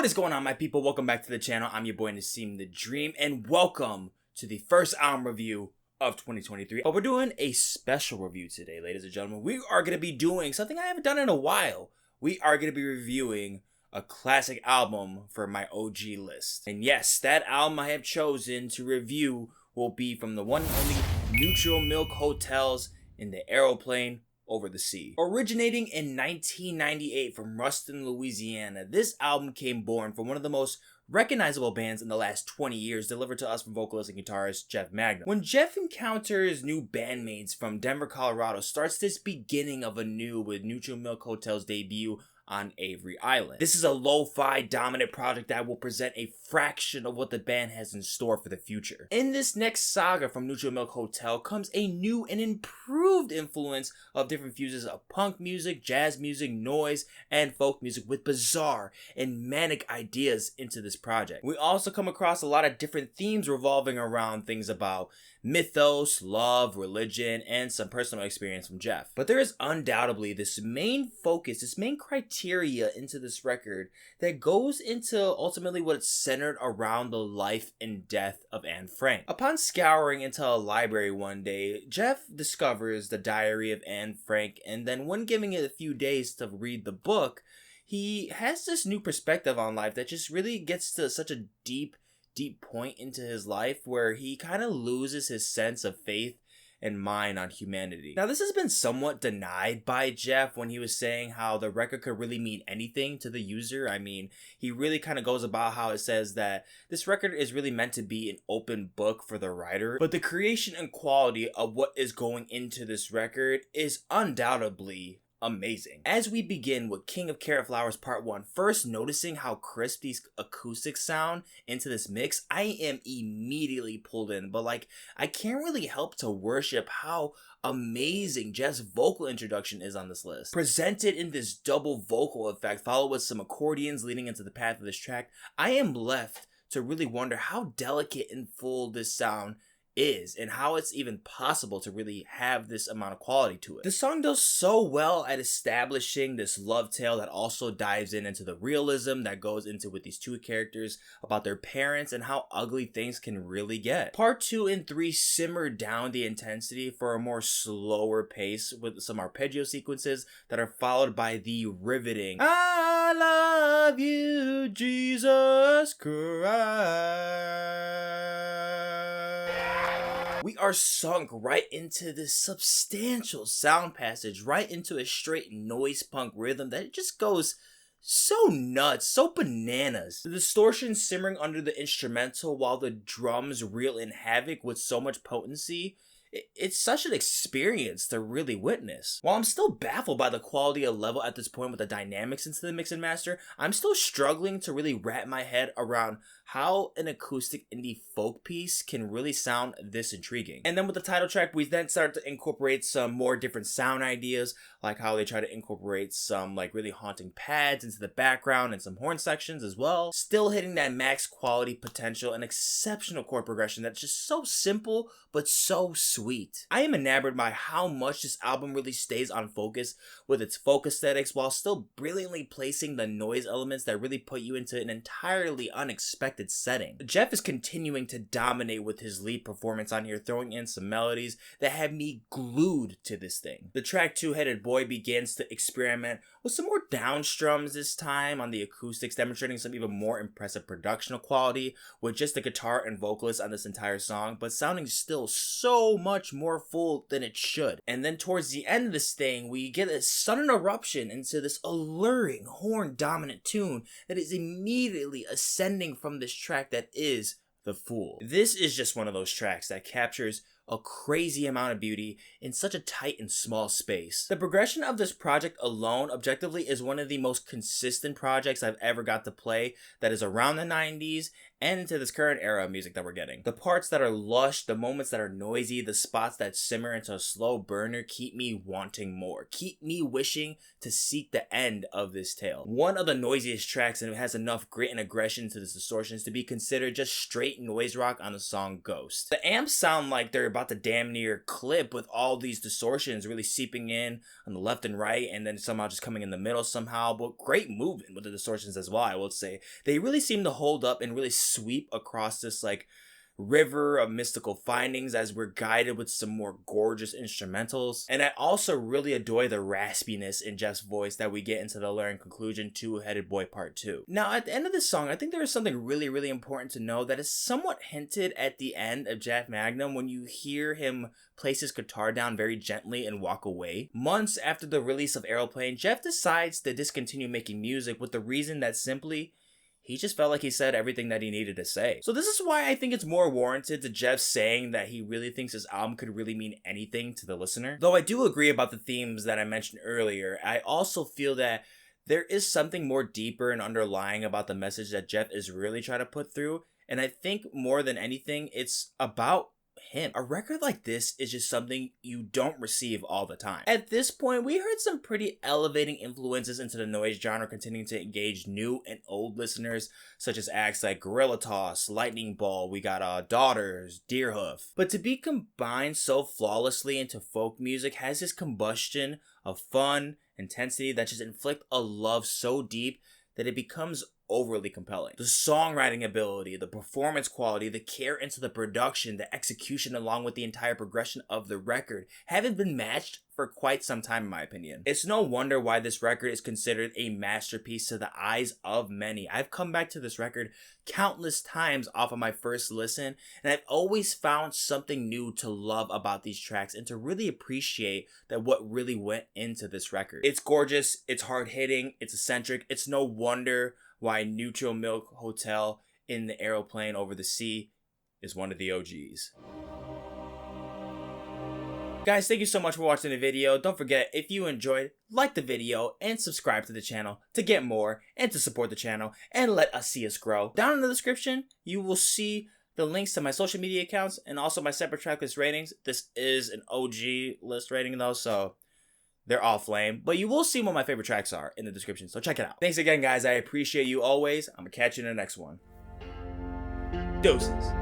What is going on, my people? Welcome back to the channel. I'm your boy Nassim the Dream, and welcome to the first album review of 2023. But we're doing a special review today, ladies and gentlemen. We are going to be doing something I haven't done in a while. We are going to be reviewing a classic album for my OG list. And yes, that album I have chosen to review will be from the one and only Neutral Milk Hotels in the Aeroplane Over the Sea. Originating in 1998 from Ruston, Louisiana, this album came born from one of the most recognizable bands in the last 20 years, delivered to us from vocalist and guitarist Jeff Magnum. When Jeff encounters new bandmates from Denver, Colorado, starts this beginning of anew with Neutral Milk Hotel's debut on Avery Island. This is a lo-fi dominant project that will present a fraction of what the band has in store for the future. In this next saga from Neutral Milk Hotel comes a new and improved influence of different fuses of punk music, jazz music, noise, and folk music with bizarre and manic ideas into this project. We also come across a lot of different themes revolving around things about mythos, love, religion, and some personal experience from Jeff. But there is undoubtedly this main focus, this main criteria into this record that goes into ultimately what it's centered around the life and death of Anne Frank. Upon scouring into a library one day, Jeff discovers the diary of Anne Frank, and then when giving it a few days to read the book, he has this new perspective on life that just really gets to such a deep point into his life where he kind of loses his sense of faith and mind on humanity. Now, this has been somewhat denied by Jeff when he was saying how the record could really mean anything to the user. I mean, he really kind of goes about how it says that this record is really meant to be an open book for the writer, but the creation and quality of what is going into this record is undoubtedly amazing. As we begin with King of Carrot Flowers Part 1, first noticing how crisp these acoustics sound into this mix, I am immediately pulled in, but I can't really help to worship how amazing Jeff's vocal introduction is on this list. Presented in this double vocal effect, followed with some accordions leading into the path of this track, I am left to really wonder how delicate and full this sound is and how it's even possible to really have this amount of quality to it. The song does so well at establishing this love tale that also dives into the realism that goes into with these two characters about their parents and how ugly things can really get. Part 2 and 3 simmer down the intensity for a more slower pace with some arpeggio sequences that are followed by the riveting "I love you, Jesus Christ." We are sunk right into this substantial sound passage, right into a straight noise punk rhythm that just goes so nuts, so bananas. The distortion simmering under the instrumental while the drums reel in havoc with so much potency. It's such an experience to really witness. While I'm still baffled by the quality of level at this point with the dynamics into the mix and master, I'm still struggling to really wrap my head around how an acoustic indie folk piece can really sound this intriguing. And then with the title track, we then start to incorporate some more different sound ideas, like how they try to incorporate some really haunting pads into the background and some horn sections as well. Still hitting that max quality potential and exceptional chord progression that's just so simple but so sweet. I am enamored by how much this album really stays on focus with its folk aesthetics while still brilliantly placing the noise elements that really put you into an entirely unexpected setting. Jeff is continuing to dominate with his lead performance on here, throwing in some melodies that have me glued to this thing. The track Two-Headed Boy begins to experiment with some more downstrums this time on the acoustics, demonstrating some even more impressive productional quality with just the guitar and vocalist on this entire song, but sounding still so much more full than it should. And then towards the end of this thing, we get a sudden eruption into this alluring horn dominant tune that is immediately ascending from this track that is The Fool. This is just one of those tracks that captures a crazy amount of beauty in such a tight and small space. The progression of this project alone objectively is one of the most consistent projects I've ever got to play that is around the 90s and into this current era of music that we're getting. The parts that are lush, the moments that are noisy, the spots that simmer into a slow burner keep me wanting more, keep me wishing to seek the end of this tale. One of the noisiest tracks, and it has enough grit and aggression to the distortions to be considered just straight noise rock on the song Ghost. The amps sound like they're about to damn near clip with all these distortions really seeping in on the left and right, and then somehow just coming in the middle somehow, but great movement with the distortions as well, I will say. They really seem to hold up and really sweep across this like river of mystical findings as we're guided with some more gorgeous instrumentals. And I also really adore the raspiness in Jeff's voice that we get into the lyric conclusion to Headed Boy Part 2. Now at the end of this song, I think there is something really important to know that is somewhat hinted at the end of Jeff Magnum when you hear him place his guitar down very gently and walk away. Months after the release of Aeroplane, Jeff decides to discontinue making music with the reason that simply he just felt like he said everything that he needed to say. So this is why I think it's more warranted to Jeff saying that he really thinks his album could really mean anything to the listener. Though I do agree about the themes that I mentioned earlier, I also feel that there is something more deeper and underlying about the message that Jeff is really trying to put through. And I think more than anything, it's about him. A record like this is just something you don't receive all the time. At this point, we heard some pretty elevating influences into the noise genre continuing to engage new and old listeners, such as acts like Gorilla Toss, Lightning Ball, we got Daughters, Deerhoof. But to be combined so flawlessly into folk music has this combustion of fun, intensity that just inflict a love so deep that it becomes overly compelling. The songwriting ability, the performance quality, the care into the production, the execution along with the entire progression of the record haven't been matched for quite some time in my opinion. It's no wonder why this record is considered a masterpiece to the eyes of many. I've come back to this record countless times off of my first listen, and I've always found something new to love about these tracks and to really appreciate that what really went into this record. It's gorgeous, it's hard-hitting, it's eccentric. It's no wonder why Neutral Milk Hotel in the Aeroplane Over the Sea is one of the OGs. Guys, thank you so much for watching the video. Don't forget, if you enjoyed, like the video and subscribe to the channel to get more and to support the channel and let us see us grow. Down in the description, you will see the links to my social media accounts and also my separate tracklist ratings. This is an OG list rating though, so they're all flame, but you will see what my favorite tracks are in the description, so check it out. Thanks again, guys. I appreciate you always. I'm gonna catch you in the next one. Deuces.